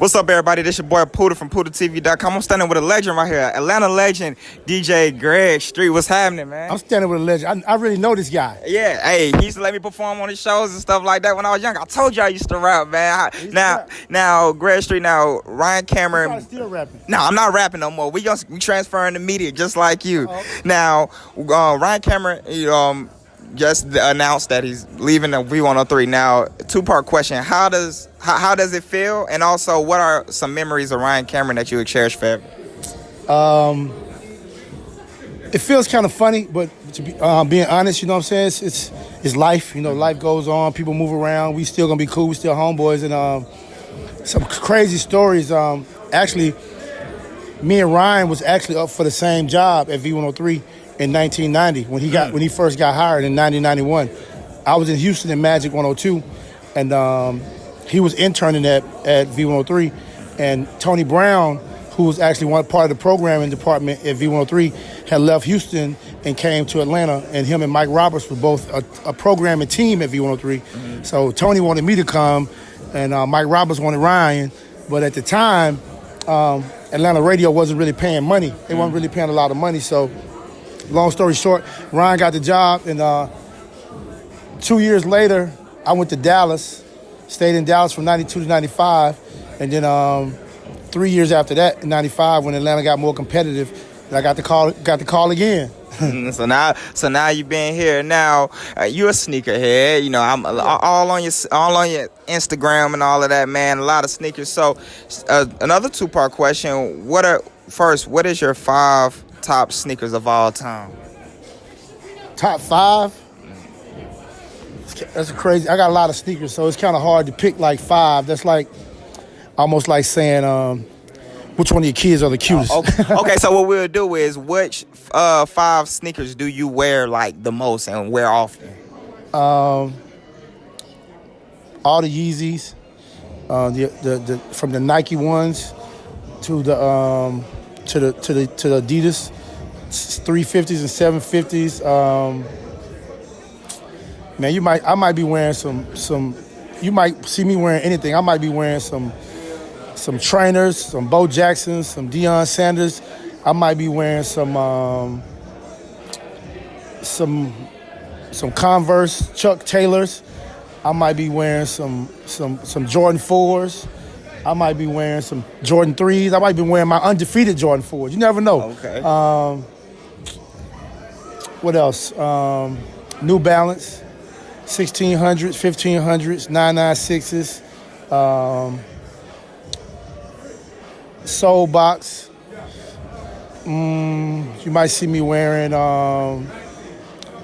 What's up, everybody? This your boy Puda from PudaTV.com. I'm standing with a legend right here, Atlanta legend DJ Greg Street. What's happening, man? I'm standing with a legend. I really know this guy. Yeah, hey, he used to let me perform on his shows and stuff like that when I was young. I told you I used to rap, man. Now, Greg Street. Now, Ryan Cameron. You're still rapping? No, I'm not rapping no more. We transferring the media just like you. Oh. Now, Ryan Cameron, just announced that he's leaving the V103. Now, two-part question: How does it feel? And also, what are some memories of Ryan Cameron that you would cherish forever? It feels kind of funny, but to be being honest, you know what I'm saying? It's life. You know, life goes on. People move around. We still gonna be cool. We still homeboys. And some crazy stories. Actually, me and Ryan was actually up for the same job at V103 in 1990 when he first got hired in 1991. I was in Houston in Magic 102, and he was interning at V103, and Tony Brown, who was actually part of the programming department at V103, had left Houston and came to Atlanta, and him and Mike Roberts were both a programming team at V103. Mm-hmm. So Tony wanted me to come, and Mike Roberts wanted Ryan, but at the time, Atlanta radio wasn't really paying money. They weren't really paying a lot of money, so long story short, Ryan got the job, and 2 years later, I went to Dallas, stayed in Dallas from 92 to 95, and then 3 years after that, in 95, when Atlanta got more competitive, I got the call again. So now you've been here. Now you're a sneakerhead. You know, I'm all on your Instagram and all of that, man. A lot of sneakers. So another two-part question: what is your 5 top sneakers of all time? Top 5? That's crazy. I got a lot of sneakers, so it's kind of hard to pick like 5. That's like almost like saying which one of your kids are the cutest. Okay, so what we'll do is, which 5 sneakers do you wear like the most and wear often? All the Yeezys, the from the Nike ones to the Adidas 350s and 750s. Man, I might be wearing some. You might see me wearing anything. I might be wearing some trainers, some Bo Jacksons, some Deion Sanders. I might be wearing some Converse, Chuck Taylors. I might be wearing some Jordan 4s. I might be wearing some Jordan 3s. I might be wearing my undefeated Jordan 4s. You never know. Okay. What else? New Balance, 1600s, 1500s, 996s. Soul Box. You might see me wearing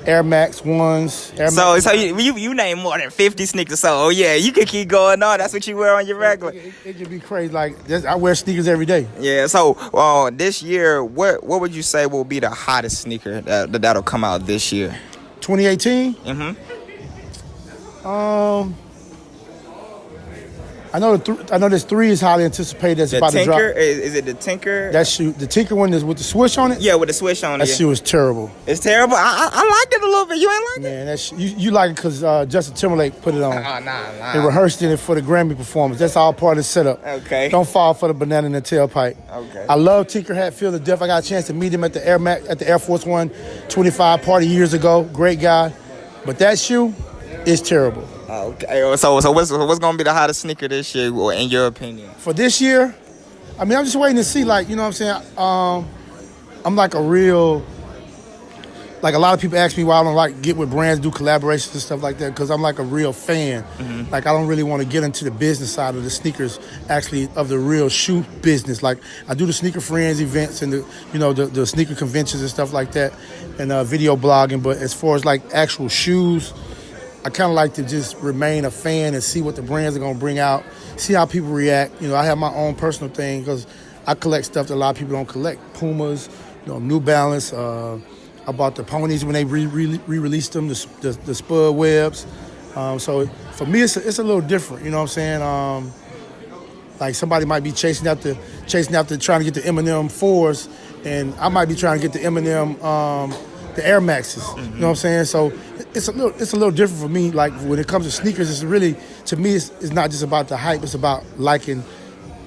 Air Max 1s. So you name more than 50 sneakers. So yeah, you can keep going on. That's what you wear on your regular. It can be crazy. Like I wear sneakers every day. Yeah. So this year, what would you say will be the hottest sneaker that'll come out this year? 2018. I know this 3 is highly anticipated. That's about to drop. Is it the Tinker? That shoe, the Tinker one is with the swoosh on it. Yeah, with the swoosh on it. That shoe is terrible. It's terrible. I liked it a little bit. You ain't like it? Man, you like it because Justin Timberlake put it on. Nah. They rehearsed it for the Grammy performance. That's all part of the setup. Okay. Don't fall for the banana in the tailpipe. Okay. I love Tinker Hatfield to death. I got a chance to meet him at the Air Force One 25 party years ago. Great guy, but that shoe is terrible. Okay, so what's gonna be the hottest sneaker this year, in your opinion? For this year, I mean, I'm just waiting to see. Like, you know what I'm saying? I'm like a lot of people ask me why I don't like get with brands, do collaborations and stuff like that, because I'm like a real fan. Mm-hmm. Like, I don't really want to get into the business side of the sneakers, actually, of the real shoe business. Like, I do the Sneaker Friends events and the sneaker conventions and stuff like that, and video blogging. But as far as like actual shoes, I kind of like to just remain a fan and see what the brands are going to bring out, see how people react. You know, I have my own personal thing because I collect stuff that a lot of people don't collect. Pumas, New Balance. I bought the ponies when they re-released them, the Spud Webs. So for me, it's a little different. You know what I'm saying? Like somebody might be chasing after trying to get the Eminem 4s, and I might be trying to get the Eminem the Air Maxes. Mm-hmm. You know what I'm saying? So it's a little different for me. Like when it comes to sneakers, it's really, to me, it's not just about the hype. It's about liking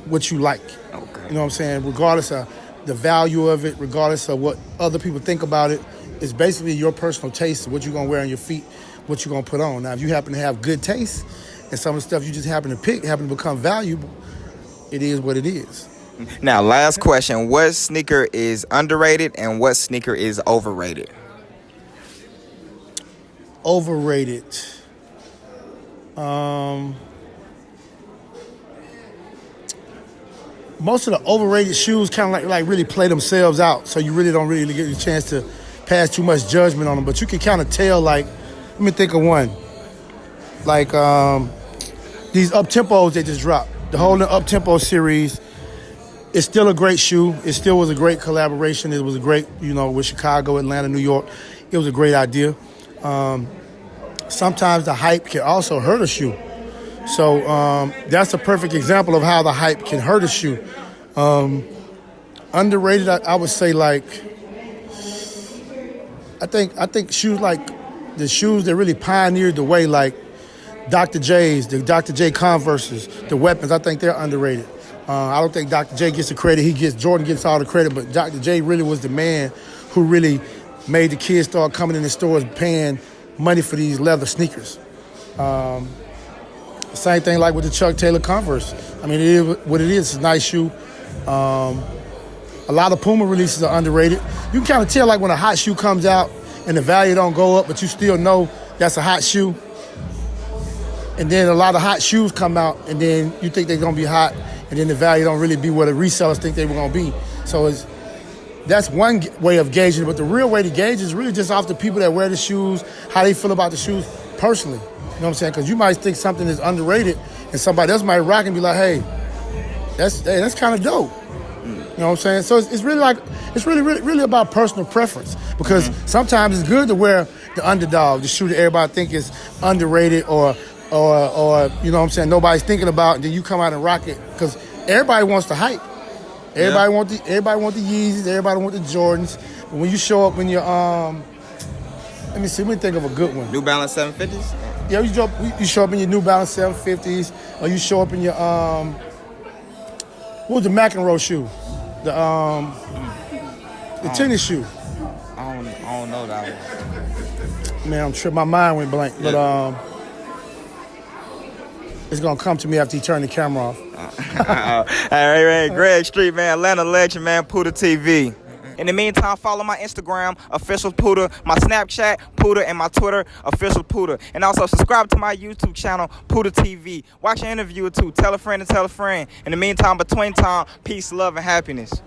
what you like. Okay. You know what I'm saying? Regardless of the value of it, regardless of what other people think about it, it's basically your personal taste of what you're gonna wear on your feet, what you're gonna put on. Now, if you happen to have good taste and some of the stuff you just happen to pick happen to become valuable, it is what it is. Now, last question. What sneaker is underrated and what sneaker is overrated? Overrated. Most of the overrated shoes kind of like really play themselves out, so you really don't really get a chance to pass too much judgment on them. But you can kind of tell, like, let me think of one. Like these up-tempos they just dropped. The whole up-tempo series is still a great shoe. It still was a great collaboration. It was a great, with Chicago, Atlanta, New York. It was a great idea. Sometimes the hype can also hurt a shoe. So that's a perfect example of how the hype can hurt a shoe. Underrated, I would say, like, I think shoes like the shoes that really pioneered the way, like Dr. J's, the Dr. J Converses, the weapons. I think they're underrated. I don't think Dr. J gets the credit. Jordan gets all the credit, but Dr. J really was the man who really made the kids start coming in the stores paying money for these leather sneakers. Same thing like with the Chuck Taylor Converse. I mean, it is what it is. It's a nice shoe. A lot of Puma releases are underrated. You can kind of tell, like, when a hot shoe comes out and the value don't go up, but you still know that's a hot shoe. And then a lot of hot shoes come out, and then you think they're gonna be hot, and then the value don't really be what the resellers think they were gonna be. So that's one way of gauging it, but the real way to gauge is really just off the people that wear the shoes, how they feel about the shoes personally. You know what I'm saying? Because you might think something is underrated, and somebody else might rock and be like, hey, that's kind of dope. You know what I'm saying? So it's really about personal preference, because sometimes it's good to wear the underdog, the shoe that everybody think is underrated or you know what I'm saying, nobody's thinking about, and then you come out and rock it, because everybody wants the hype. Everybody want the Yeezys, everybody want the Jordans. But when you show up in your let me think of a good one. New Balance 750s? Yeah, you show up in your New Balance 750s, or you show up in your what was the McEnroe shoe? The tennis shoe. I don't know that one. Man, I'm tripping. My mind went blank. But it's gonna come to me after you turn the camera off. All right, Greg Street, man, Atlanta legend, man, Puda TV. In the meantime, follow my Instagram, official Puda, my Snapchat, Puda, and my Twitter, official Puda. And also subscribe to my YouTube channel, Puda TV. Watch an interview or two. Tell a friend and tell a friend. In the meantime, between time, peace, love, and happiness.